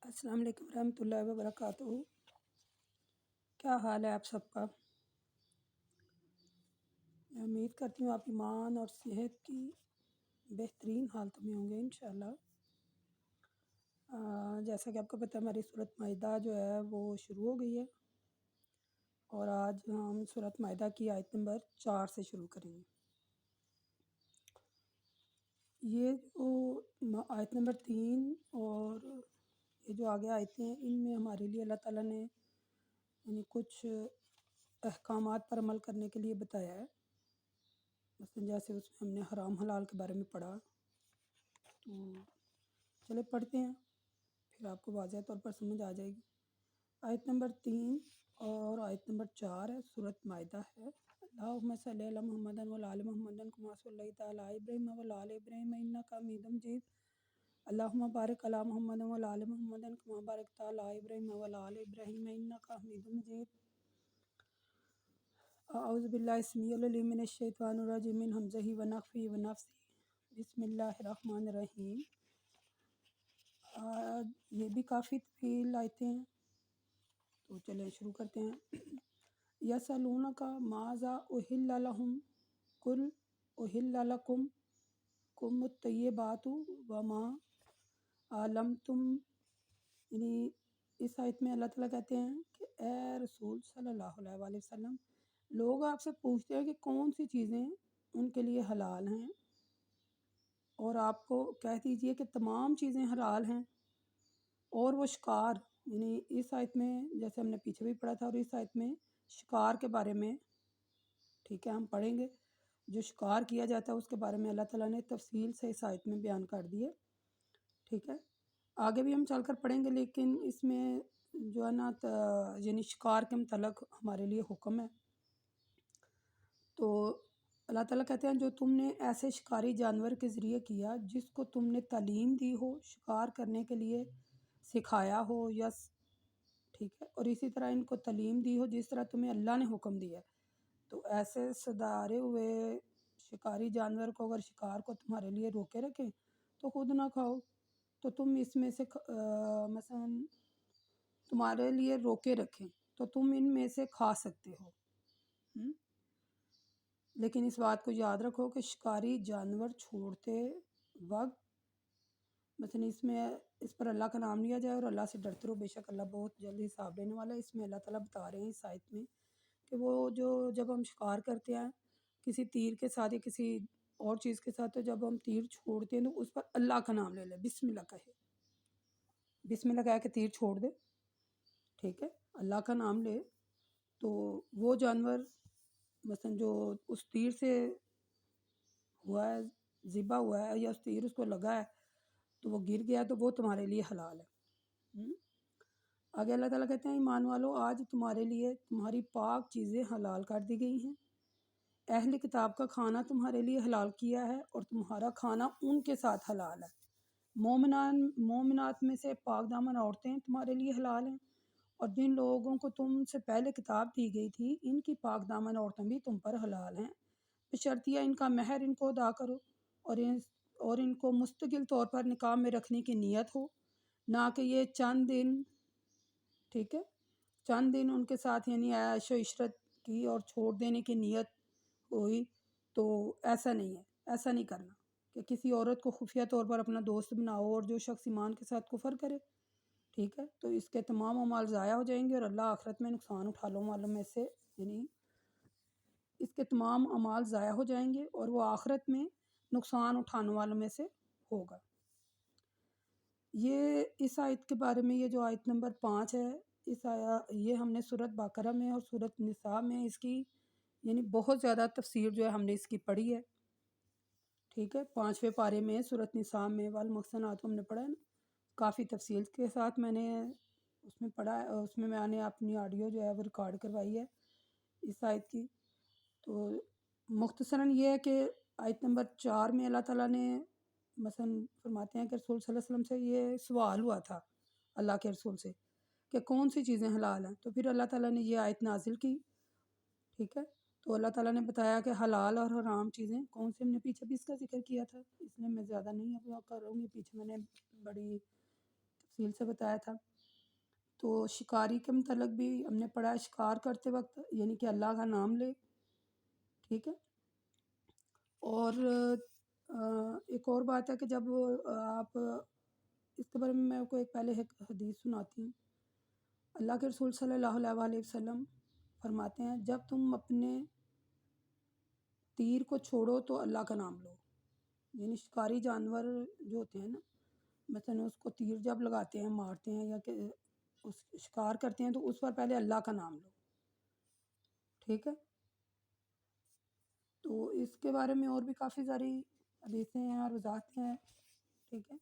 السلام علیکم ورحمۃ اللہ وبرکاتہ۔ کیا حال ہے آپ سب کا؟ میں امید کرتی ہوں آپ ایمان اور صحت کی بہترین حالت میں ہوں گے انشاءاللہ۔ جیسا کہ آپ کو پتہ ہے ہماری سورۃ مائدہ جو ہے وہ شروع ہو گئی ہے، اور آج ہم سورۃ مائدہ کی آیت نمبر 4 سے شروع کریں گے۔ یہ جو آیت نمبر 3 اور یہ جو آگے آیتیں ہیں، ان میں ہمارے لیے اللہ تعالیٰ نے یعنی کچھ احکامات پر عمل کرنے کے لیے بتایا ہے۔ مثلا جیسے اس میں ہم نے حرام حلال کے بارے میں پڑھا، تو چلے پڑھتے ہیں، پھر آپ کو واضح طور پر سمجھ آ جائے گی۔ آیت نمبر 3 اور آیت نمبر 4 ہے، سورۃ مائدہ ہے۔ اللہم صلی علی محمد وعلی آل محمد کما صلیت علی ابراہیم وعلی آل ابراہیم انک حمید مجید۔ اللہم بارک علی محمد وعلی آل محمد کما بارکت علی ابراہیم وعلی آل ابراہیم انک حمید مجید۔ اعوذ باللہ السمیع العلیم من الشیطان الرجیم من ہمزہ ونفخہ ونفثہ۔ بسم اللہ الرحمن الرحیم۔ یہ بھی کافی طویل آیتیں ہیں، تو چلیں شروع کرتے ہیں۔ یسألونک ماذا احل لہم قل احل لکم الطیبات وما علمتم، یعنی اس آیت میں اللہ تعالیٰ کہتے ہیں کہ اے رسول صلی اللہ علیہ وآلہ وسلم، لوگ آپ سے پوچھتے ہیں کہ کون سی چیزیں ان کے لیے حلال ہیں، اور آپ کو کہہ دیجئے کہ تمام چیزیں حلال ہیں۔ اور وہ شکار، یعنی اس آیت میں جیسے ہم نے پیچھے بھی پڑھا تھا، اور اس آیت میں شکار کے بارے میں ٹھیک ہے ہم پڑھیں گے، جو شکار کیا جاتا ہے اس کے بارے میں اللہ تعالیٰ نے تفصیل سے اس آیت میں بیان کر دیے، ٹھیک ہے۔ آگے بھی ہم چل کر پڑھیں گے، لیکن اس میں جو ہے نا یعنی شکار کے متعلق ہمارے لیے حکم ہے۔ تو اللہ تعالیٰ کہتے ہیں جو تم نے ایسے شکاری جانور کے ذریعے کیا جس کو تم نے تعلیم دی ہو، شکار کرنے کے لیے سکھایا ہو، یا ٹھیک ہے، اور اسی طرح ان کو تعلیم دی ہو جس طرح تمہیں اللہ نے حکم دیا ہے، تو ایسے صدارے ہوئے شکاری جانور کو اگر شکار کو تمہارے لیے روکے رکھیں تو خود نہ کھاؤ، تو تم اس میں سے مثلا تمہارے لیے روکے رکھیں تو تم ان میں سے کھا سکتے ہو۔ لیکن اس بات کو یاد رکھو کہ شکاری جانور چھوڑتے وقت مثلا اس پر اللہ کا نام لیا جائے اور اللہ سے ڈرتے رہو، بے شک اللہ بہت جلد حساب لینے والا ہے۔ اس میں اللہ تعالیٰ بتا رہے ہیں اس آیت میں کہ وہ جب ہم شکار کرتے ہیں کسی تیر کے ساتھ یا کسی اور چیز کے ساتھ، تو جب ہم تیر چھوڑتے ہیں تو اس پر اللہ کا نام لے لیں، بسم اللہ کہے، بسم اللہ کہہ کے تیر چھوڑ دے، ٹھیک ہے، اللہ کا نام لے، تو وہ جانور مثلا جو اس تیر سے ہوا ہے، ذبح ہوا ہے، یا اس تیر اس کو لگا ہے تو وہ گر گیا، تو وہ تمہارے لیے حلال ہے۔ آگے اللہ تعالیٰ کہتے ہیں ایمان والو، آج تمہارے لیے تمہاری پاک چیزیں حلال کر دی گئی ہیں، اہل کتاب کا کھانا تمہارے لیے حلال کیا ہے، اور تمہارا کھانا ان کے ساتھ حلال ہے۔ مومنات میں سے پاک دامن عورتیں تمہارے لیے حلال ہیں، اور جن لوگوں کو تم سے پہلے کتاب دی گئی تھی ان کی پاک دامن عورتیں بھی تم پر حلال ہیں، بشرطیہ ان کا مہر ان کو ادا کرو، اور ان کو مستقل طور پر نکاح میں رکھنے کی نیت ہو، نہ کہ یہ چند دن، ٹھیک ہے، چند دن ان کے ساتھ یعنی عیش و عشرت کی اور چھوڑ دینے کی نیت ہوئی، تو ایسا نہیں ہے، ایسا نہیں کرنا کہ کسی عورت کو خفیہ طور پر اپنا دوست بناؤ، اور جو شخص ایمان کے ساتھ کفر کرے، ٹھیک ہے، تو اس کے تمام اعمال ضائع ہو جائیں گے، اور اللہ آخرت میں نقصان اٹھانے والوں میں سے یعنی اس کے تمام اعمال ضائع ہو جائیں گے، اور وہ آخرت میں نقصان اٹھانے والوں میں سے ہوگا۔ یہ اس آیت کے بارے میں، یہ جو آیت نمبر 5 ہے، یہ ہم نے سورۃ بقرہ میں اور سورۃ نساء میں اس کی یعنی بہت زیادہ تفسیر جو ہے ہم نے اس کی پڑھی ہے، ٹھیک ہے۔ 5ویں پارے میں سورۃ نساء میں والمحصنات ہم نے پڑھا ہے نا، کافی تفصیل کے ساتھ میں نے اس میں پڑھا ہے، اس میں میں نے اپنی آڈیو جو ہے وہ ریکارڈ کروائی ہے اس آیت کی۔ تو مختصراً یہ ہے کہ آیت نمبر 4 میں اللہ تعالیٰ نے مثلا فرماتے ہیں کہ رسول صلی اللہ علیہ وسلم سے یہ سوال ہوا تھا اللہ کے رسول سے کہ کون سی چیزیں حلال ہیں، تو پھر اللہ تعالیٰ نے یہ آیت نازل کی، ٹھیک ہے۔ تو اللہ تعالیٰ نے بتایا کہ حلال اور حرام چیزیں کون سی، ہم نے پیچھے بھی اس کا ذکر کیا تھا، اس لیے میں زیادہ نہیں اب کروں گی، پیچھے میں نے بڑی تفصیل سے بتایا تھا۔ تو شکاری کے متعلق بھی ہم نے پڑھا ہے، شکار کرتے وقت یعنی کہ اللہ کا نام لے، ٹھیک ہے۔ اور ایک اور بات ہے کہ جب آپ اس کے بارے میں آپ کو ایک پہلے ایک حدیث سناتی ہوں۔ اللہ کے رسول صلی اللہ علیہ وآلہ وسلم فرماتے ہیں جب تم اپنے تیر کو چھوڑو تو اللہ کا نام لو، یعنی شکاری جانور جو ہوتے ہیں نا، مثلا اس کو تیر جب لگاتے ہیں، مارتے ہیں یا کہ اس شکار کرتے ہیں تو اس پر پہلے اللہ کا نام لو، ٹھیک ہے۔ تو اس کے بارے میں اور بھی کافی ساری حدیثیں ہیں اور وضاحتیں ہیں، ٹھیک ہے۔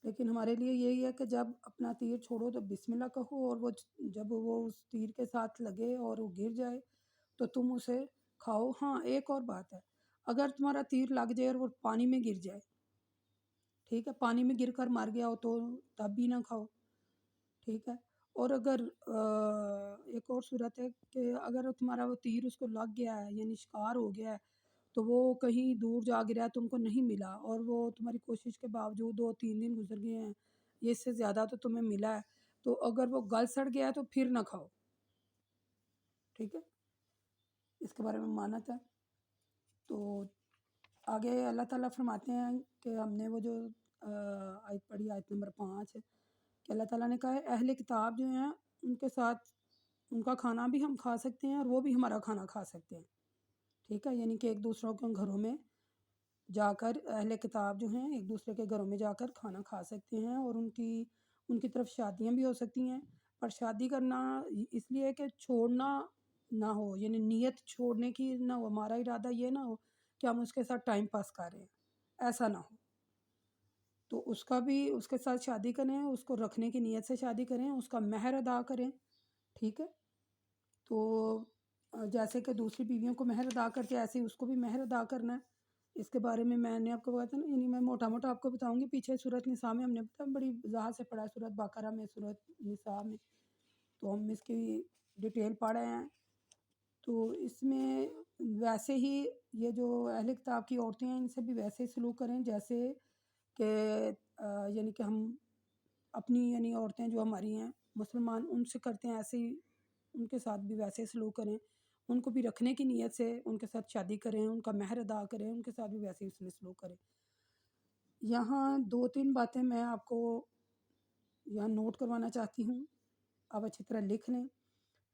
لیکن ہمارے لیے یہی ہے کہ جب اپنا تیر چھوڑو تو بسم اللہ کہو، اور وہ جب وہ اس تیر کے ساتھ لگے اور وہ گر جائے تو تم اسے کھاؤ۔ ہاں ایک اور بات ہے، اگر تمہارا تیر لگ جائے اور وہ پانی میں گر جائے، ٹھیک ہے، پانی میں گر کر مر گیا ہو تو تب بھی نہ کھاؤ، ٹھیک ہے۔ اور اگر ایک اور صورت ہے کہ اگر تمہارا وہ تیر اس کو لگ گیا ہے یعنی شکار ہو گیا ہے تو وہ کہیں دور جا گرا ہے، تم کو نہیں ملا، اور وہ تمہاری کوشش کے باوجود 2-3 دن گزر گئے ہیں، یہ اس سے زیادہ تو تمہیں ملا ہے، تو اگر وہ گل سڑ گیا ہے تو پھر نہ کھاؤ، ٹھیک ہے۔ اس کے بارے میں مانت ہے۔ تو آگے اللہ تعالیٰ فرماتے ہیں کہ ہم نے وہ جو آیت پڑھی، آیت نمبر 5 ہے، کہ اللہ تعالیٰ نے کہا ہے اہل کتاب جو ہیں ان کے ساتھ ان کا کھانا بھی ہم کھا سکتے ہیں اور وہ بھی ہمارا کھانا کھا سکتے ہیں، ٹھیک ہے، یعنی کہ ایک دوسروں کے گھروں میں جا کر اہل کتاب جو ہیں ایک دوسرے کے گھروں میں جا کر کھانا کھا سکتے ہیں، اور ان کی طرف شادیاں بھی ہو سکتی ہیں، پر شادی کرنا اس لیے کہ چھوڑنا نہ ہو، یعنی نیت چھوڑنے کی نہ ہو، ہمارا ارادہ یہ نہ ہو کہ ہم اس کے ساتھ ٹائم پاس کر رہے ہیں، ایسا نہ ہو، تو اس کا بھی اس کے ساتھ شادی کریں، اس کو رکھنے کی نیت سے شادی کریں، اس کا مہر ادا کریں، ٹھیک ہے۔ تو جیسے کہ دوسری بیویوں کو مہر ادا کرتے ایسے ہی اس کو بھی مہر ادا کرنا ہے۔ اس کے بارے میں نے آپ کو بتایا نا، یعنی میں موٹا موٹا آپ کو بتاؤں گی، پیچھے سورۃ نساء میں ہم نے بڑی وضاحت سے پڑھا ہے، سورۃ بقرہ میں، سورۃ نساء میں، تو ہم اس کی ڈیٹیل پڑھ رہے ہیں۔ تو اس میں ویسے ہی یہ جو اہل کتاب کی عورتیں ہیں ان سے بھی ویسے ہی سلوک کریں جیسے کہ یعنی کہ ہم اپنی یعنی عورتیں جو ہماری ہیں مسلمان ان سے کرتے ہیں، ایسے ہی ان کے ساتھ بھی ویسے سلوک کریں، ان کو بھی رکھنے کی نیت سے ان کے ساتھ شادی کریں، ان کا مہر ادا کریں، ان کے ساتھ بھی ویسے ہی اس میں سلوک کریں۔ یہاں 2-3 باتیں میں آپ کو یہاں نوٹ کروانا چاہتی ہوں، آپ اچھی طرح لکھ لیں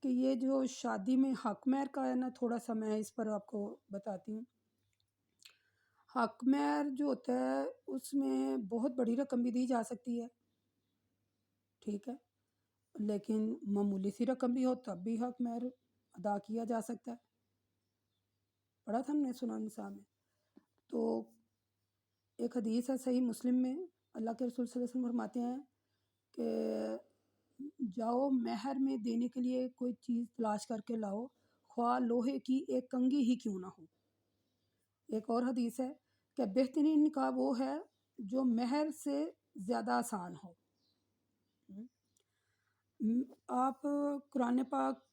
کہ یہ جو شادی میں حق مہر کا ہے نا، تھوڑا سا میں اس پر آپ کو بتاتی ہوں۔ حق مہر جو ہوتا ہے اس میں بہت بڑی رقم بھی دی جا سکتی ہے، ٹھیک ہے، لیکن معمولی سی رقم بھی ہو تب بھی حق مہر ادا کیا جا سکتا ہے، پڑھا تھا ہم نے سورۃ نساء میں۔ تو ایک حدیث ہے صحیح مسلم میں، اللہ کے رسول صلی اللہ علیہ وسلم فرماتے ہیں کہ جاؤ مہر میں دینے کے لیے کوئی چیز تلاش کر کے لاؤ، خواہ لوہے کی ایک کنگھی ہی کیوں نہ ہو۔ ایک اور حدیث ہے کہ بہترین نکاح وہ ہے جو مہر سے زیادہ آسان ہو۔ آپ قرآن پاک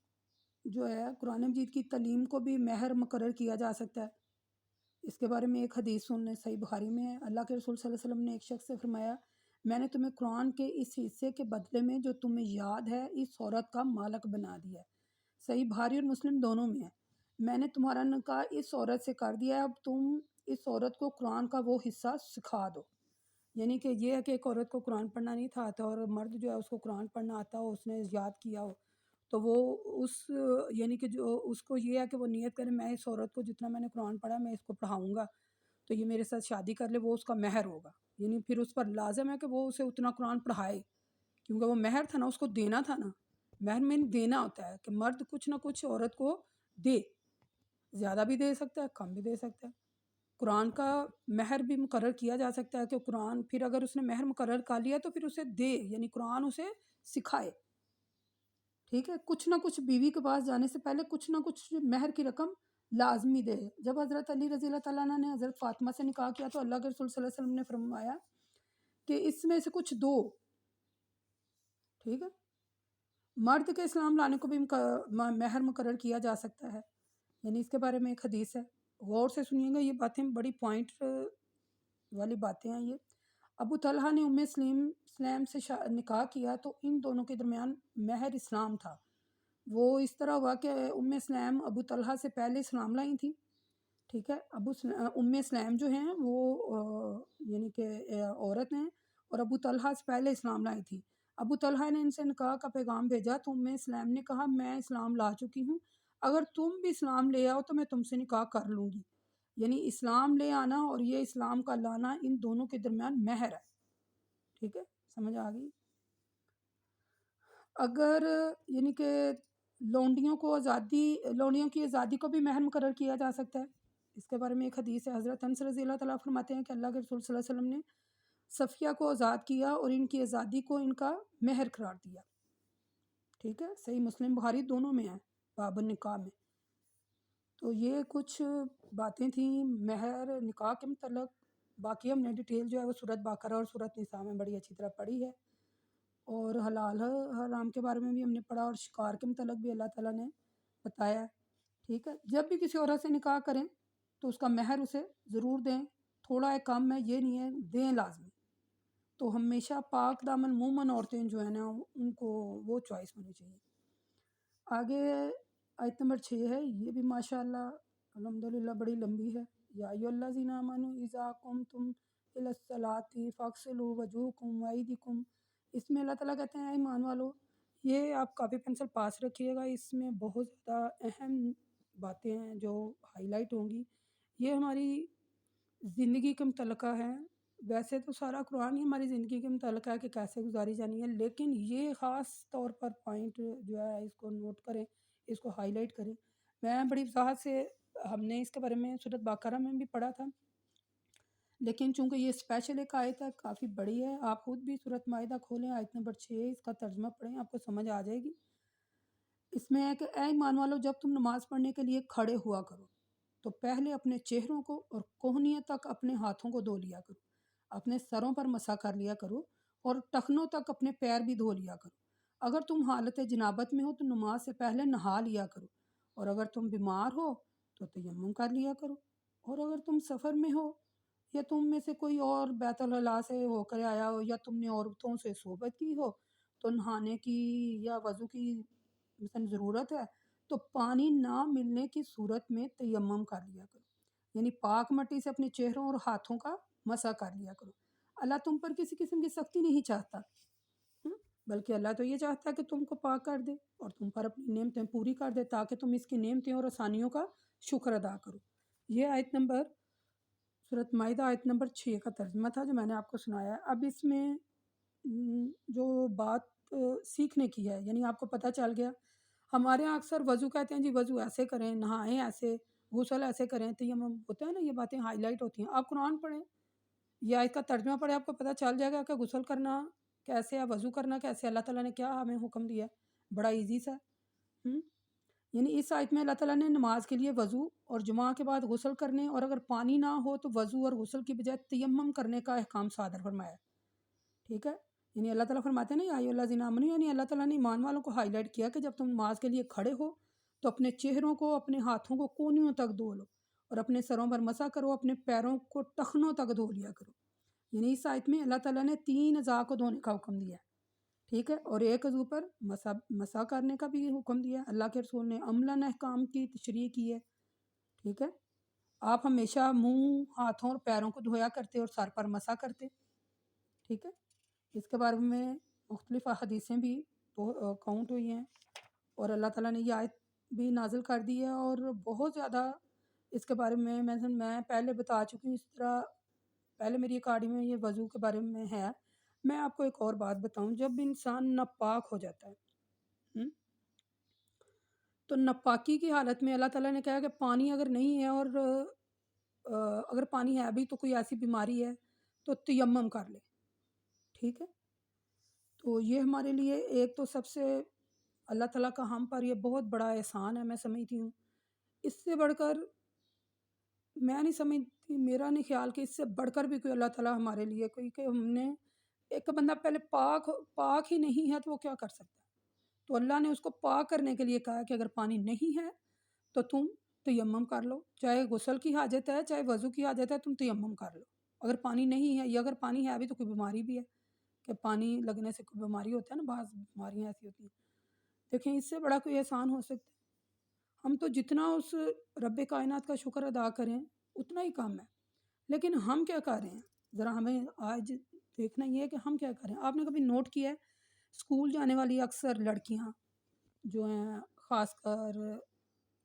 جو ہے قرآن مجید کی تعلیم کو بھی مہر مقرر کیا جا سکتا ہے۔ اس کے بارے میں ایک حدیث سننے صحیح بخاری میں ہے، اللہ کے رسول صلی اللہ علیہ وسلم نے ایک شخص سے فرمایا میں نے تمہیں قرآن کے اس حصے کے بدلے میں جو تمہیں یاد ہے اس عورت کا مالک بنا دیا ہے، صحیح بخاری اور مسلم دونوں میں ہے، میں نے تمہارا نکاح اس عورت سے کر دیا ہے، اب تم اس عورت کو قرآن کا وہ حصہ سکھا دو۔ یعنی کہ یہ ہے کہ ایک عورت کو قرآن پڑھنا نہیں تھا آتا اور مرد جو ہے اس کو قرآن پڑھنا آتا ہو، اس نے یاد کیا ہو، تو وہ اس یعنی کہ جو اس کو یہ ہے کہ وہ نیت کرے میں اس عورت کو جتنا میں نے قرآن پڑھا میں اس کو پڑھاؤں گا تو یہ میرے ساتھ شادی کر لے، وہ اس کا مہر ہوگا، یعنی پھر اس پر لازم ہے کہ وہ اسے اتنا قرآن پڑھائے، کیونکہ وہ مہر تھا نا، اس کو دینا تھا نا، مہر میں دینا ہوتا ہے کہ مرد کچھ نہ کچھ عورت کو دے، زیادہ بھی دے سکتا ہے کم بھی دے سکتا ہے۔ قرآن کا مہر بھی مقرر کیا جا سکتا ہے کہ قرآن پھر اگر اس نے مہر مقرر کر لیا تو پھر اسے دے، یعنی قرآن اسے سکھائے، ٹھیک ہے، کچھ نہ کچھ بیوی کے پاس جانے سے پہلے کچھ نہ کچھ مہر کی رقم لازمی دے۔ جب حضرت علی رضی اللہ تعالیٰ عنہ نے حضرت فاطمہ سے نکاح کیا تو اللہ کے رسول صلی اللہ علیہ وسلم نے فرمایا کہ اس میں سے کچھ دو، ٹھیک ہے۔ مرد کے اسلام لانے کو بھی مہر مقرر کیا جا سکتا ہے، یعنی اس کے بارے میں ایک حدیث ہے، غور سے سنیے گا، یہ باتیں بڑی پوائنٹ والی باتیں ہیں یہ۔ ابو طلحہ نے سلیم سے نکاح کیا تو ان دونوں کے درمیان مہر اسلام تھا۔ وہ اس طرح ہوا کہ سلیم ابو طلحہ سے پہلے اسلام لائی تھی، ٹھیک ہے۔ سلیم جو ہیں وہ یعنی کہ عورت ہیں، اور ابو طلحہ سے پہلے اسلام لائی تھی۔ ابو طلحہ نے ان سے نکاح کا پیغام بھیجا تو سلیم نے کہا میں اسلام لا چکی ہوں، اگر تم بھی اسلام لے آؤ تو میں تم سے نکاح کر لوں گی۔ یعنی اسلام لے آنا اور یہ اسلام کا لانا ان دونوں کے درمیان مہر ہے، ٹھیک ہے، سمجھ آ گئی۔ اگر یعنی کہ لونڈیوں کی آزادی کو بھی مہر مقرر کیا جا سکتا ہے، اس کے بارے میں ایک حدیث ہے۔ حضرت انس رضی اللہ تعالیٰ فرماتے ہیں کہ اللہ کے رسول صلی اللہ علیہ وسلم نے صفیہ کو آزاد کیا اور ان کی آزادی کو ان کا مہر قرار دیا، ٹھیک ہے۔ صحیح مسلم بخاری دونوں میں ہے باب النکاح میں۔ تو یہ کچھ باتیں تھیں مہر نکاح کے متعلق، باقی ہم نے ڈیٹیل جو ہے وہ سورۃ بقرہ اور سورۃ نساء میں بڑی اچھی طرح پڑھی ہے، اور حلال حرام کے بارے میں بھی ہم نے پڑھا، اور شکار کے متعلق بھی اللہ تعالیٰ نے بتایا ہے، ٹھیک ہے۔ جب بھی کسی عورت سے نکاح کریں تو اس کا مہر اسے ضرور دیں، تھوڑا ہے کم ہے یہ نہیں ہے، دیں لازمی۔ تو ہمیشہ پاک دامن مومن عورتیں جو ہیں نا ان کو وہ چوائس ہونی چاہیے۔ آگے آیت نمبر 6 ہے، یہ بھی ماشاءاللہ الحمدللہ بڑی لمبی ہے۔ یا ایھا الذین آمنوا اذا قمتم الی الصلاۃ فاغسلوا وجوہکم وایدیکم۔ اس میں اللہ تعالیٰ کہتے ہیں اے ایمان والو، یہ آپ کاپی پینسل پاس رکھیے گا، اس میں بہت زیادہ اہم باتیں ہیں جو ہائی لائٹ ہوں گی، یہ ہماری زندگی کے متعلقہ ہے۔ ویسے تو سارا قرآن ہی ہماری زندگی کے متعلقہ ہے کہ کیسے گزاری جانی ہے، لیکن یہ خاص طور پر پوائنٹ جو ہے اس کو نوٹ کریں، اس کو ہائی لائٹ کریں۔ میں بڑی وضاحت سے ہم نے اس کے بارے میں سورۃ بقرہ میں بھی پڑھا تھا، لیکن چونکہ یہ اسپیشل ایک آیت ہے، کافی بڑی ہے، آپ خود بھی سورۃ مائدہ کھولیں، آیت نمبر 6 اس کا ترجمہ پڑھیں، آپ کو سمجھ آ جائے گی۔ اس میں ہے کہ اے ایمان والو، جب تم نماز پڑھنے کے لیے کھڑے ہوا کرو تو پہلے اپنے چہروں کو اور کوہنیوں تک اپنے ہاتھوں کو دھو لیا کرو، اپنے سروں پر مسح کر لیا کرو، اور ٹخنوں تک اپنے پیر بھی دھو لیا کرو۔ اگر تم حالت جنابت میں ہو تو نماز سے پہلے نہا لیا کرو، اور اگر تم بیمار ہو تو تیمم کر لیا کرو، اور اگر تم سفر میں ہو یا تم میں سے کوئی اور بیت الخلاء سے ہو کر آیا ہو یا تم نے عورتوں سے صحبت کی ہو تو نہانے کی یا وضو کی مثلا ضرورت ہے تو پانی نہ ملنے کی صورت میں تیمم کر لیا کرو، یعنی پاک مٹی سے اپنے چہروں اور ہاتھوں کا مسح کر لیا کرو۔ اللہ تم پر کسی قسم کی سختی نہیں چاہتا، بلکہ اللہ تو یہ چاہتا ہے کہ تم کو پاک کر دے اور تم پر اپنی نعمتیں پوری کر دے تاکہ تم اس کی نعمتیں اور آسانیوں کا شکر ادا کرو۔ یہ آیت نمبر سورۃ مائدہ آیت نمبر 6 کا ترجمہ تھا جو میں نے آپ کو سنایا ہے۔ اب اس میں جو بات سیکھنے کی ہے، یعنی آپ کو پتہ چل گیا، ہمارے یہاں اکثر وضو کہتے ہیں جی وضو ایسے کریں، نہائیں ایسے، غسل ایسے کریں، تیمم ہوتا ہے نا، یہ باتیں ہائی لائٹ ہوتی ہیں۔ آپ قرآن پڑھیں یا اس کا ترجمہ پڑھیں، آپ کو پتہ چل جائے گا کہ غسل کرنا کیسے ہے، وضو کرنا کیسے، اللہ تعالیٰ نے کیا ہمیں حکم دیا ہے، بڑا ایزی سا ہے۔ یعنی اس آیت میں اللہ تعالیٰ نے نماز کے لیے وضو اور جمعہ کے بعد غسل کرنے، اور اگر پانی نہ ہو تو وضو اور غسل کی بجائے تیمم کرنے کا احکام صادر فرمایا ہے، ٹھیک ہے۔ یعنی اللہ تعالیٰ فرماتے ہیں نا یا ایھا الذین آمنوا، یعنی اللہ تعالیٰ نے ایمان والوں کو ہائی لائٹ کیا کہ جب تم نماز کے لیے کھڑے ہو تو اپنے چہروں کو، اپنے ہاتھوں کو کونیوں تک دھو لو، اور اپنے سروں پر مسح کرو، اپنے پیروں کو ٹخنوں تک دھو لیا کرو۔ یعنی اس آیت میں اللہ تعالیٰ نے 3 اعضاء کو دھونے کا حکم دیا ہے، ٹھیک ہے، اور ایک عضو پر مسح کرنے کا بھی حکم دیا ہے۔ اللہ کے رسول نے عملاً احکام کی تشریح کی ہے، ٹھیک ہے۔ آپ ہمیشہ منہ، ہاتھوں اور پیروں کو دھویا کرتے اور سر پر مسح کرتے، ٹھیک ہے۔ اس کے بارے میں مختلف احادیثیں بھی کاؤنٹ ہوئی ہیں، اور اللہ تعالیٰ نے یہ آیت بھی نازل کر دی ہے، اور بہت زیادہ اس کے بارے میں پہلے بتا چکی ہوں۔ اس طرح پہلے میری اکاڈمی میں یہ وضو کے بارے میں ہے۔ میں آپ کو ایک اور بات بتاؤں، جب انسان ناپاک ہو جاتا ہے تو ناپاکی کی حالت میں اللہ تعالیٰ نے کہا کہ پانی اگر نہیں ہے، اور اگر پانی ہے بھی تو کوئی ایسی بیماری ہے تو تیمم کر لے، ٹھیک ہے۔ تو یہ ہمارے لیے ایک تو سب سے اللہ تعالیٰ کا ہم پر یہ بہت بڑا احسان ہے، میں سمجھتی ہوں۔ اس سے بڑھ کر میں نہیں سمجھتی، میرا نہیں خیال کہ اس سے بڑھ کر بھی کوئی اللہ تعالیٰ ہمارے لیے کوئی، کہ ہم نے ایک بندہ پہلے پاک ہی نہیں ہے تو وہ کیا کر سکتا ہے، تو اللہ نے اس کو پاک کرنے کے لیے کہا کہ اگر پانی نہیں ہے تو تم تیمم کر لو، چاہے غسل کی حاجت ہے چاہے وضو کی حاجت ہے، تم تیمم کر لو اگر پانی نہیں ہے یا اگر پانی ہے بھی تو کوئی بیماری بھی ہے کہ پانی لگنے سے کوئی بیماری ہوتا ہے نا، بعض بیماریاں ایسی ہوتی ہیں۔ دیکھیں اس سے بڑا کوئی احسان ہو سکتا ہے؟ ہم تو جتنا اس رب کائنات کا شکر ادا کریں اتنا ہی کم ہے، لیکن ہم کیا کر رہے ہیں؟ ذرا ہمیں آج دیکھنا یہ ہے کہ ہم کیا کر رہے ہیں۔ آپ نے کبھی نوٹ کیا ہے اسکول جانے والی اکثر لڑکیاں جو ہیں، خاص کر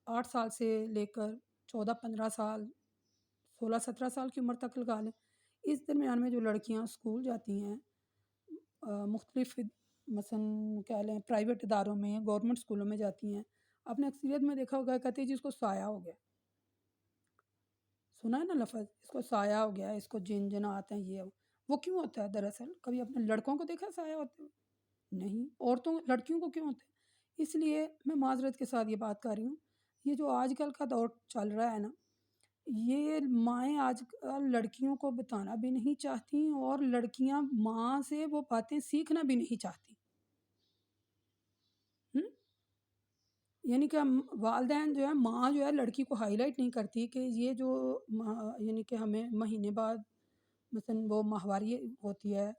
8 سال سے لے کر 14-15 سال، 16-17 سال کی عمر تک لگا لیں، اس درمیان میں جو لڑکیاں اسکول جاتی ہیں مختلف مثلاً کہہ لیں پرائیویٹ اداروں میں، گورنمنٹ اسکولوں میں جاتی ہیں، آپ نے اکثریت میں دیکھا ہوگا کہتے ہیں جس کو سایہ ہو گیا، سنا ہے نا لفظ، اس کو سایہ ہو گیا، اس کو جن جنات ہیں یہ وہ کیوں ہوتا ہے؟ دراصل کبھی اپنے لڑکوں کو دیکھا سایہ ہوتے ہوئے؟ نہیں، عورتوں لڑکیوں کو کیوں ہوتا ہے؟ اس لیے میں معذرت کے ساتھ یہ بات کر رہی ہوں، یہ جو آج کل کا دور چل رہا ہے نا، یہ مائیں آج کل لڑکیوں کو بتانا بھی نہیں چاہتی اور لڑکیاں ماں سے وہ باتیں سیکھنا بھی نہیں چاہتی۔ ہم؟ یعنی کہ والدین جو ہے، ماں جو ہے لڑکی کو ہائی لائٹ نہیں کرتی کہ یہ جو یعنی کہ ہمیں مہینے بعد مثلا وہ ماہواری ہوتی ہے،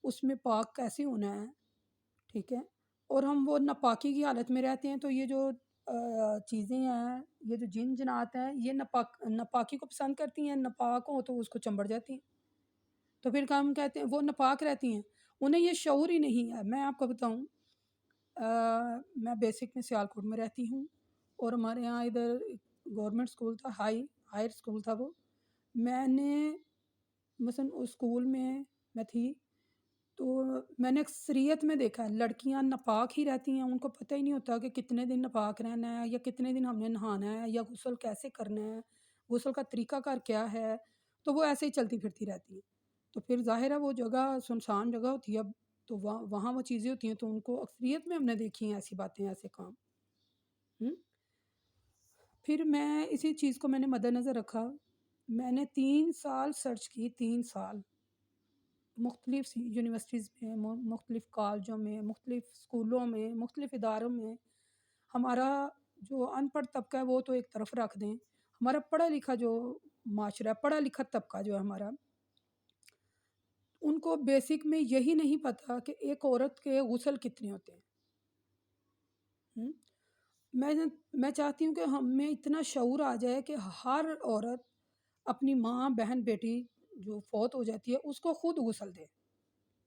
اس میں پاک کیسے ہونا ہے، ٹھیک ہے، اور ہم وہ ناپاکی کی حالت میں رہتے ہیں، تو یہ جو چیزیں ہیں، یہ جو جن جنات ہیں، یہ ناپاکی کو پسند کرتی ہیں، ناپاک ہو تو اس کو چمبڑ جاتی ہیں، تو پھر ہم کہتے ہیں وہ ناپاک رہتی ہیں، انہیں یہ شعور ہی نہیں ہے۔ میں آپ کو بتاؤں، میں بیسک میں سیالکوٹ میں رہتی ہوں، اور ہمارے یہاں ادھر گورنمنٹ اسکول تھا، ہائر اسکول تھا وہ، میں نے مثلا اس اسکول میں تھی، تو میں نے اکثریت میں دیکھا ہے لڑکیاں ناپاک ہی رہتی ہیں، ان کو پتہ ہی نہیں ہوتا کہ کتنے دن ناپاک رہنا ہے یا کتنے دن ہم نے نہانا ہے یا غسل کیسے کرنا ہے، غسل کا طریقہ کار کیا ہے، تو وہ ایسے ہی چلتی پھرتی رہتی ہیں۔ تو پھر ظاہر ہے وہ جگہ سنسان جگہ ہوتی ہے، اب تو وہاں وہ چیزیں ہوتی ہیں، تو ان کو اکثریت میں ہم نے دیکھی ہیں ایسی باتیں، ایسے کام۔ پھر میں اسی چیز کو میں نے مد نظر رکھا، میں نے 3 سال سرچ کی، 3 سال مختلف یونیورسٹیز میں، مختلف کالجوں میں، مختلف اسکولوں میں، مختلف اداروں میں۔ ہمارا جو ان پڑھ طبقہ ہے وہ تو ایک طرف رکھ دیں، ہمارا پڑھا لکھا جو معاشرہ ہے، پڑھا لکھا طبقہ جو ہے ہمارا، ان کو بیسک میں یہی نہیں پتہ کہ ایک عورت کے غسل کتنے ہوتے ہیں۔ میں چاہتی ہوں کہ ہمیں اتنا شعور آ جائے کہ ہر عورت اپنی ماں، بہن، بیٹی جو فوت ہو جاتی ہے اس کو خود غسل دے،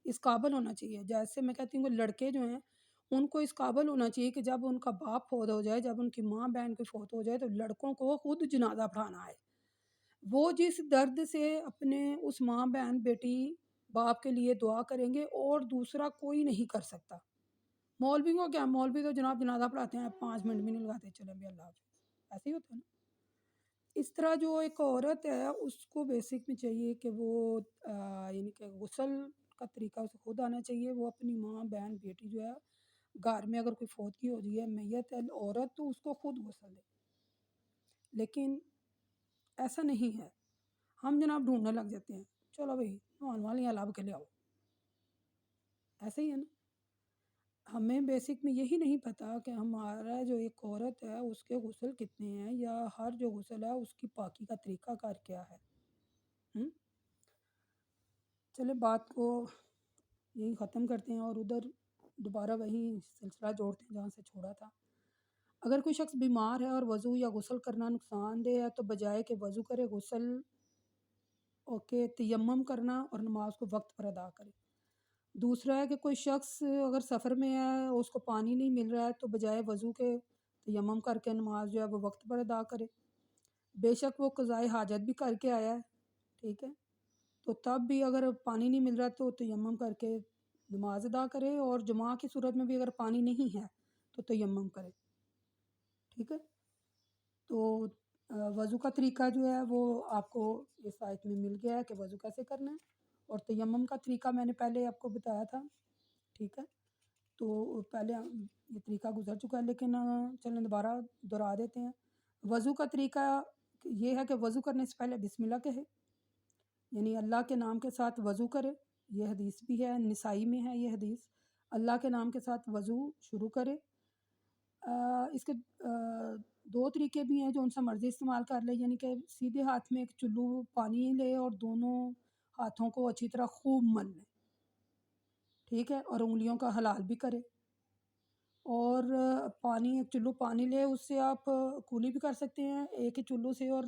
اس قابل ہونا چاہیے۔ جیسے میں کہتی ہوں کہ لڑکے جو ہیں ان کو اس قابل ہونا چاہیے کہ جب ان کا باپ فوت ہو جائے، جب ان کی ماں بہن کی فوت ہو جائے، تو لڑکوں کو خود جنازہ پڑھانا ہے۔ وہ جس درد سے اپنے اس ماں، بہن، بیٹی، باپ کے لیے دعا کریں گے اور دوسرا کوئی نہیں کر سکتا۔ مولوی کو کیا، مولوی تو جناب جنازہ پڑھاتے ہیں، 5 منٹ بھی نہیں لگاتے، چلیں بھی اللہ حافظ، ایسے ہی ہوتا ہے نا۔ اس طرح جو ایک عورت ہے اس کو بیسک میں چاہیے کہ وہ یعنی کہ غسل کا طریقہ اسے خود آنا چاہیے، وہ اپنی ماں، بہن، بیٹی جو ہے گھر میں اگر کوئی فوتگی ہو رہی ہے، میت ہے عورت، تو اس کو خود غسل دے۔ لیکن ایسا نہیں ہے، ہم جناب ڈھونڈنے لگ جاتے ہیں، چلو بھائی نہان والی ہیں لب کے لے آؤ، ایسے ہی ہے نا۔ ہمیں بیسک میں یہی نہیں پتہ کہ ہمارا جو ایک عورت ہے اس کے غسل کتنے ہیں، یا ہر جو غسل ہے اس کی پاکی کا طریقہ کار کیا ہے۔ چلے بات کو یہی ختم کرتے ہیں اور ادھر دوبارہ وہی سلسلہ جوڑتے ہیں جہاں سے چھوڑا تھا۔ اگر کوئی شخص بیمار ہے اور وضو یا غسل کرنا نقصان دہ ہے تو بجائے کہ وضو کرے، غسل اوکے تیمم کرنا اور نماز کو وقت پر ادا کرے۔ دوسرا ہے کہ کوئی شخص اگر سفر میں ہے، اس کو پانی نہیں مل رہا ہے، تو بجائے وضو کے تیمم کر کے نماز جو ہے وہ وقت پر ادا کرے، بے شک وہ قضائے حاجت بھی کر کے آیا ہے، ٹھیک ہے، تو تب بھی اگر پانی نہیں مل رہا تو تیمم کر کے نماز ادا کرے، اور جمعہ کی صورت میں بھی اگر پانی نہیں ہے تو تیمم کرے، ٹھیک ہے۔ تو وضو کا طریقہ جو ہے وہ آپ کو اس آیت میں مل گیا ہے کہ وضو کیسے کرنا ہے، اور تیمم کا طریقہ میں نے پہلے آپ کو بتایا تھا، ٹھیک ہے۔ تو پہلے یہ طریقہ گزر چکا ہے، لیکن چلیں دوبارہ دہرا دیتے ہیں۔ وضو کا طریقہ یہ ہے کہ وضو کرنے سے پہلے بسم اللہ کہے، یعنی اللہ کے نام کے ساتھ وضو کرے، یہ حدیث بھی ہے، نسائی میں ہے یہ حدیث، اللہ کے نام کے ساتھ وضو شروع کرے۔ اس کے 2 طریقے بھی ہیں جو ان سے مرضی استعمال کر لے، یعنی کہ سیدھے ہاتھ میں ایک چلو پانی لے اور دونوں ہاتھوں کو اچھی طرح خوب مل لیں، ٹھیک ہے، اور انگلیوں کا حلال بھی کرے، اور پانی، ایک چلو پانی لے، اس سے آپ کولی بھی کر سکتے ہیں ایک ہی چلو سے، اور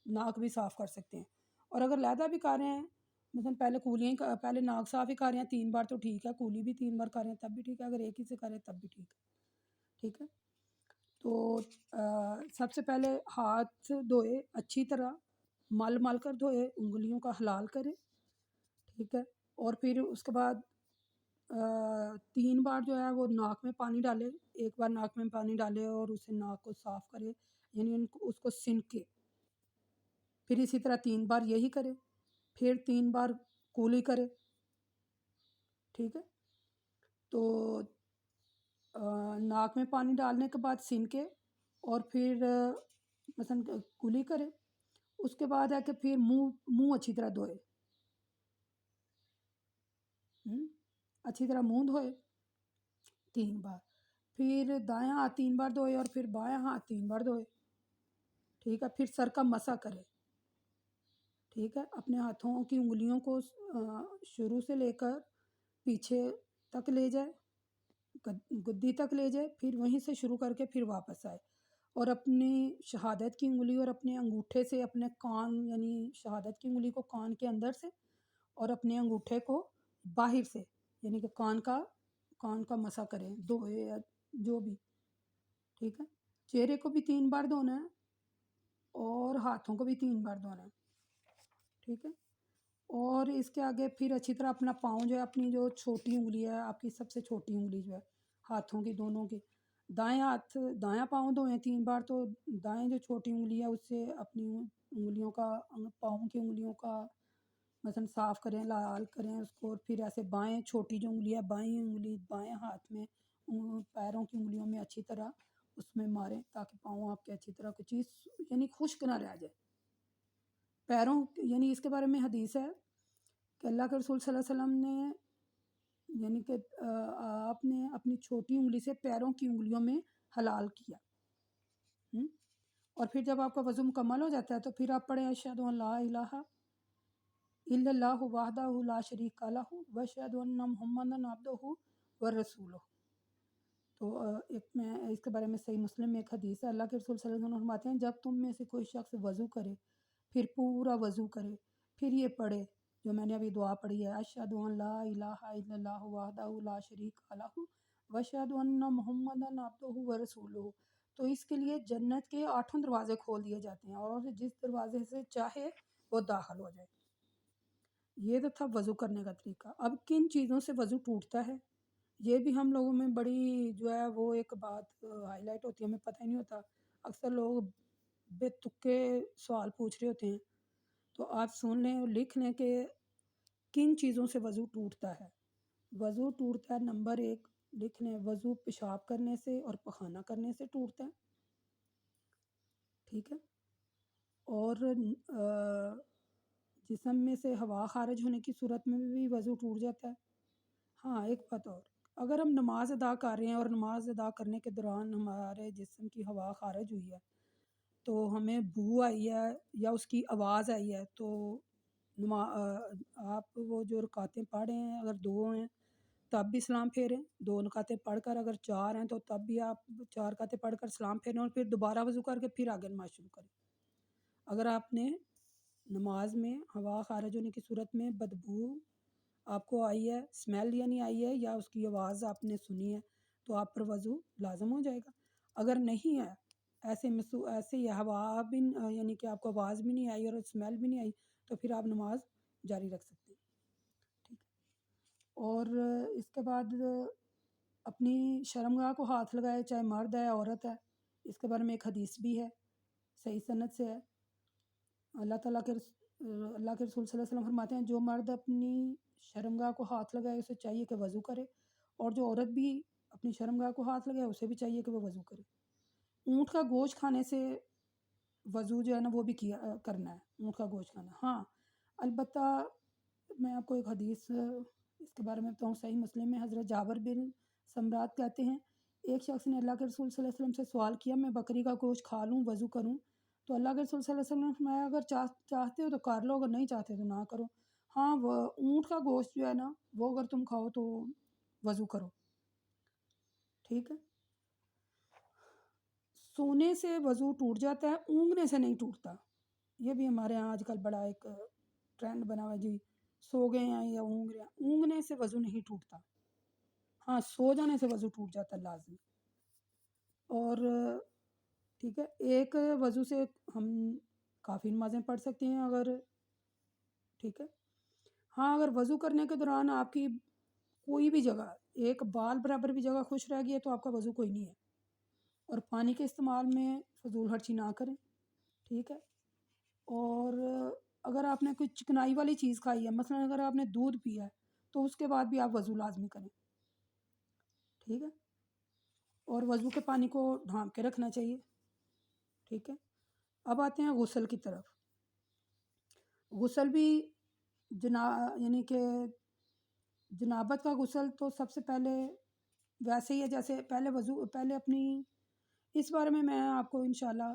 ناک بھی صاف کر سکتے ہیں۔ اور اگر علیحدہ بھی کر رہے ہیں، مثلا پہلے ناک صاف ہی کر رہے ہیں 3 بار تو ٹھیک ہے، کولی بھی 3 بار کر رہے ہیں تب بھی ٹھیک ہے، اگر ایک ہی سے کریں تب بھی ٹھیک ہے۔ تو سب سے پہلے ہاتھ دھوئے اچھی طرح، مل کر دھوئے، انگلیوں کا حلال کرے، ٹھیک ہے، اور پھر اس کے بعد 3 بار جو ہے وہ ناک میں پانی ڈالے، ایک بار ناک میں پانی ڈالے اور اسے ناک کو صاف کرے، یعنی اس کو سنکے، پھر اسی طرح 3 بار یہی کرے، پھر 3 بار کولی کرے، ٹھیک ہے۔ تو ناک میں پانی ڈالنے کے بعد سنکے، اور پھر مثلا کولی کرے، اس کے بعد ہے کہ پھر منہ اچھی طرح دھوئے، اچھی طرح منہ دھوئے 3 بار، پھر دائیں ہاتھ 3 بار دھوئے، اور پھر بائیں ہاتھ 3 بار دھوئے، ٹھیک ہے، پھر سر کا مسح کرے، ٹھیک ہے، اپنے ہاتھوں کی انگلیوں کو شروع سے لے کر پیچھے تک لے جائے، گدی تک لے جائے، پھر وہیں سے شروع کر کے پھر واپس آئے، اور اپنی شہادت کی انگلی اور اپنے انگوٹھے سے اپنے کان، یعنی شہادت کی انگلی کو کان کے اندر سے، اور اپنے انگوٹھے کو باہر سے، یعنی کہ کان کا مسح کریں، دھوئے یا جو بھی، ٹھیک ہے۔ چہرے کو بھی 3 بار دھونا ہے، اور ہاتھوں کو بھی 3 بار دھونا ہے، ٹھیک ہے۔ اور اس کے آگے پھر اچھی طرح اپنا پاؤں جو ہے، اپنی جو چھوٹی انگلی ہے، آپ کی سب سے چھوٹی انگلی جو ہے ہاتھوں کی دونوں کی، دایاں پاؤں دھوئیں 3 بار، تو دائیں جو چھوٹی انگلی ہے اس سے اپنی انگلیوں کا، پاؤں کی انگلیوں کا مثلا صاف کریں، لال کریں اس کو، اور پھر ایسے بائیں چھوٹی جو انگلی ہے، بائیں انگلی بائیں ہاتھ میں پیروں کی انگلیوں میں اچھی طرح اس میں ماریں، تاکہ پاؤں آپ کے اچھی طرح کوئی چیز یعنی خشک نہ رہ جائے پیروں، یعنی اس کے بارے میں حدیث ہے کہ اللہ کے رسول صلی اللہ علیہ وسلم نے، یعنی کہ آپ نے اپنی چھوٹی انگلی سے پیروں کی انگلیوں میں حلال کیا، اور پھر جب آپ کا وضو مکمل ہو جاتا ہے تو پھر آپ پڑھیں اشہد ان لا الہ الا اللہ وحدہ لا شریک لہ واشہد ان محمدا عبدہ ورسولہ۔ تو ایک میں اس کے بارے میں صحیح مسلم میں ایک حدیث ہے، اللہ کے رسول صلی اللہ علیہ وسلم فرماتے ہیں جب تم میں سے کوئی شخص وضو کرے، پھر پورا وضو کرے، پھر یہ پڑھے جو میں نے ابھی دعا پڑھی ہے، اشہد ان لا الہ الا اللہ وحدہ لا شریک لہ واشہد ان محمدا عبدہ ورسولہ، تو اس کے لیے جنت کے 8 دروازے کھول دیے جاتے ہیں، اور جس دروازے سے چاہے وہ داخل ہو جائے۔ یہ تو تھا وضو کرنے کا طریقہ۔ اب کن چیزوں سے وضو ٹوٹتا ہے، یہ بھی ہم لوگوں میں بڑی جو ہے وہ ایک بات ہائی لائٹ ہوتی ہے، ہمیں پتہ ہی نہیں ہوتا، اکثر لوگ بے تکے سوال پوچھ رہے ہوتے ہیں، تو آپ سن لیں اور لکھ لیں کہ کن چیزوں سے وضو ٹوٹتا ہے۔ وضو ٹوٹتا ہے، نمبر 1 لکھ لیں، وضو پیشاب کرنے سے اور پخانہ کرنے سے ٹوٹتا ہے، ٹھیک ہے، اور جسم میں سے ہوا خارج ہونے کی صورت میں بھی وضو ٹوٹ جاتا ہے۔ ہاں ایک بات اور، اگر ہم نماز ادا کر رہے ہیں اور نماز ادا کرنے کے دوران ہمارے جسم کی ہوا خارج ہوئی ہے، تو ہمیں بو آئی ہے یا اس کی آواز آئی ہے، تو آپ وہ جو رکعتیں پڑھ رہے ہیں، اگر 2 ہیں تب بھی سلام پھیریں، 2 رکعتیں پڑھ کر اگر 4 ہیں تو تب بھی آپ 4 رکعتیں پڑھ کر سلام پھیریں، اور پھر دوبارہ وضو کر کے پھر آگے نماز شروع کریں۔ اگر آپ نے نماز میں ہوا خارج ہونے کی صورت میں بدبو آپ کو آئی ہے، اسمیل یعنی آئی ہے، یا اس کی آواز آپ نے سنی ہے، تو آپ پر وضو لازم ہو جائے گا۔ اگر نہیں ہے، ایسے ہی ہوا بھی یعنی کہ آپ کو آواز بھی نہیں آئی اور اسمیل بھی نہیں آئی، تو پھر آپ نماز جاری رکھ سکتے ہیں، ٹھیک ہے۔ اور اس کے بعد اپنی شرمگاہ کو ہاتھ لگائے، چاہے مرد ہے عورت ہے، اس کے بارے میں ایک حدیث بھی ہے، صحیح سند سے ہے۔ اللہ کے رسول صلی اللہ علیہ وسلم فرماتے ہیں جو مرد اپنی شرمگاہ کو ہاتھ لگائے اسے چاہیے کہ وضو کرے، اور جو عورت بھی اپنی شرمگاہ کو ہاتھ لگائے اسے بھی چاہیے کہ وہ وضو کرے۔ اونٹ کا گوشت کھانے سے وضو جو ہے نا وہ بھی کرنا ہے، اونٹ کا گوشت کھانا، ہاں البتہ میں آپ کو ایک حدیث اس کے بارے میں بتاؤں، صحیح مسلم میں حضرت جابر بن سمرات کہتے ہیں ایک شخص نے اللہ کے رسول صلی اللہ علیہ وسلم سے سوال کیا میں بکری کا گوشت کھا لوں وضو کروں؟ تو اللہ کے رسول صلی اللہ علیہ وسلم نے فرمایا اگر چاہتے ہو تو کر لو، اگر نہیں چاہتے تو نہ کرو۔ ہاں وہ اونٹ کا گوشت جو ہے نا وہ اگر تم کھاؤ تو وضو کرو، ٹھیک ہے۔ سونے سے وضو ٹوٹ جاتا ہے، اونگنے سے نہیں ٹوٹتا۔ یہ بھی ہمارے ہاں آج کل بڑا ایک ٹرینڈ بنا ہوا ہے جی، سو گئے ہیں یا اونگ رہے ہیں، اونگنے سے وضو نہیں ٹوٹتا، ہاں سو جانے سے وضو ٹوٹ جاتا ہے لازمی۔ اور ٹھیک ہے، ایک وضو سے ہم کافی نمازیں پڑھ سکتے ہیں اگر، ٹھیک ہے۔ ہاں اگر وضو کرنے کے دوران آپ کی کوئی بھی جگہ ایک بال برابر بھی جگہ خشک رہ گئی ہے تو آپ کا وضو کوئی نہیں ہے۔ اور پانی کے استعمال میں فضول خرچی نہ کریں، ٹھیک ہے۔ اور اگر آپ نے کوئی چکنائی والی چیز کھائی ہے، مثلا اگر آپ نے دودھ پیا ہے تو اس کے بعد بھی آپ وضو لازمی کریں، ٹھیک ہے۔ اور وضو کے پانی کو ڈھانپ کے رکھنا چاہیے، ٹھیک ہے۔ اب آتے ہیں غسل کی طرف۔ غسل بھی یعنی کہ جنابت کا غسل تو سب سے پہلے ویسے ہی ہے جیسے پہلے اپنی، اس بارے میں آپ کو انشاءاللہ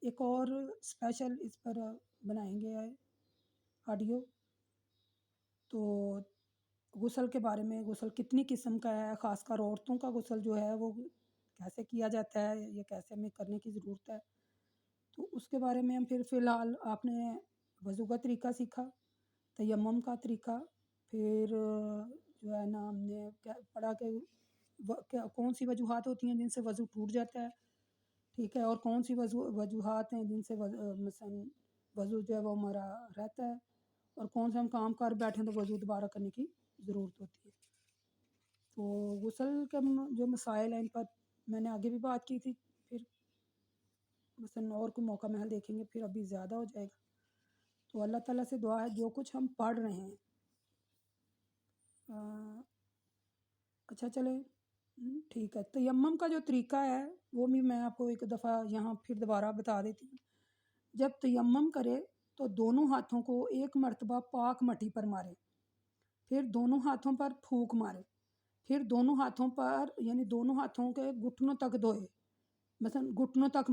ایک اور اسپیشل اس پر بنائیں گے آڈیو، تو غسل کے بارے میں، غسل کتنی قسم کا ہے، خاص کر عورتوں کا غسل جو ہے وہ کیسے کیا جاتا ہے، یہ کیسے ہمیں کرنے کی ضرورت ہے، تو اس کے بارے میں ہم پھر فی الحال آپ نے وضو کا طریقہ سیکھا، تیمم کا طریقہ، پھر جو ہے نا ہم نے پڑھا کہ کون سی وجوہات ہوتی ہیں جن سے وضو ٹوٹ جاتا ہے، ٹھیک ہے، اور کون سی وجوہات ہیں جن سے مثلا وضو جو ہے وہ ہمارا رہتا ہے، اور کون سے ہم کام کر بیٹھیں تو وضو دوبارہ کرنے کی ضرورت ہوتی ہے۔ تو غسل کے جو مسائل ہیں ان پر میں نے آگے بھی بات کی تھی، پھر مثلا اور کوئی موقع محل دیکھیں گے، پھر ابھی زیادہ ہو جائے گا۔ تو اللہ تعالیٰ سے دعا ہے جو کچھ ہم پڑھ رہے ہیں، اچھا چلے ٹھیک ہے، تیمم کا جو طریقہ ہے وہ بھی میں آپ کو ایک دفعہ یہاں پھر دوبارہ بتا دیتی ہوں۔ جب تیمم کرے تو دونوں ہاتھوں کو ایک مرتبہ پاک مٹی پر مارے، پھر دونوں ہاتھوں پر پھونک مارے، پھر دونوں ہاتھوں پر یعنی دونوں ہاتھوں کے گھٹنوں تک دھوئے، مثلا گھٹنوں تک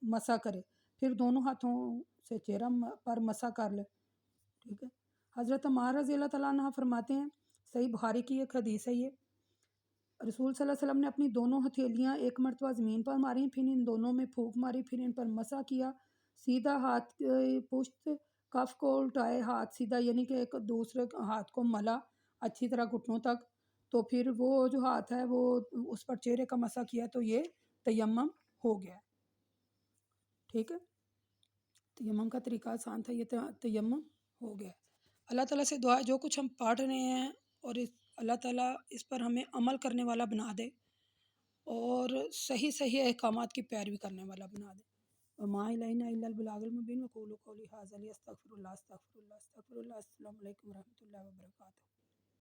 مسا کرے، پھر دونوں ہاتھوں سے چہرہ پر مسا کر لے، ٹھیک ہے۔ حضرت عمار رضی اللہ تعالیٰ عنہ فرماتے ہیں، صحیح بخاری کی ایک حدیث ہے یہ، رسول صلی اللہ علیہ وسلم نے اپنی دونوں ہتھیلیاں ایک مرتبہ زمین پر ماری، پھر ان دونوں میں پھونک ماری، پھر ان پر مسا کیا، سیدھا ہاتھ پشت کف کو الٹائے، ہاتھ سیدھا یعنی کہ ایک دوسرے ہاتھ کو ملا اچھی طرح گھٹنوں تک، تو پھر وہ جو ہاتھ ہے وہ اس پر چہرے کا مسا کیا، تو یہ تیمم ہو گیا، ٹھیک ہے۔ تیمم کا طریقہ آسان تھا، یہ تیمم ہو گیا۔ اللہ تعالیٰ سے دعا ہے جو کچھ ہم پڑھ رہے ہیں اور اللہ تعالیٰ اس پر ہمیں عمل کرنے والا بنا دے اور صحیح احکامات کی پیروی کرنے والا بنا دے۔ وما الینا الا البلاغ المبین، وقولوا قولی ھذا استغفر اللہ۔ السلام علیکم ورحمۃ اللہ وبرکاتہ۔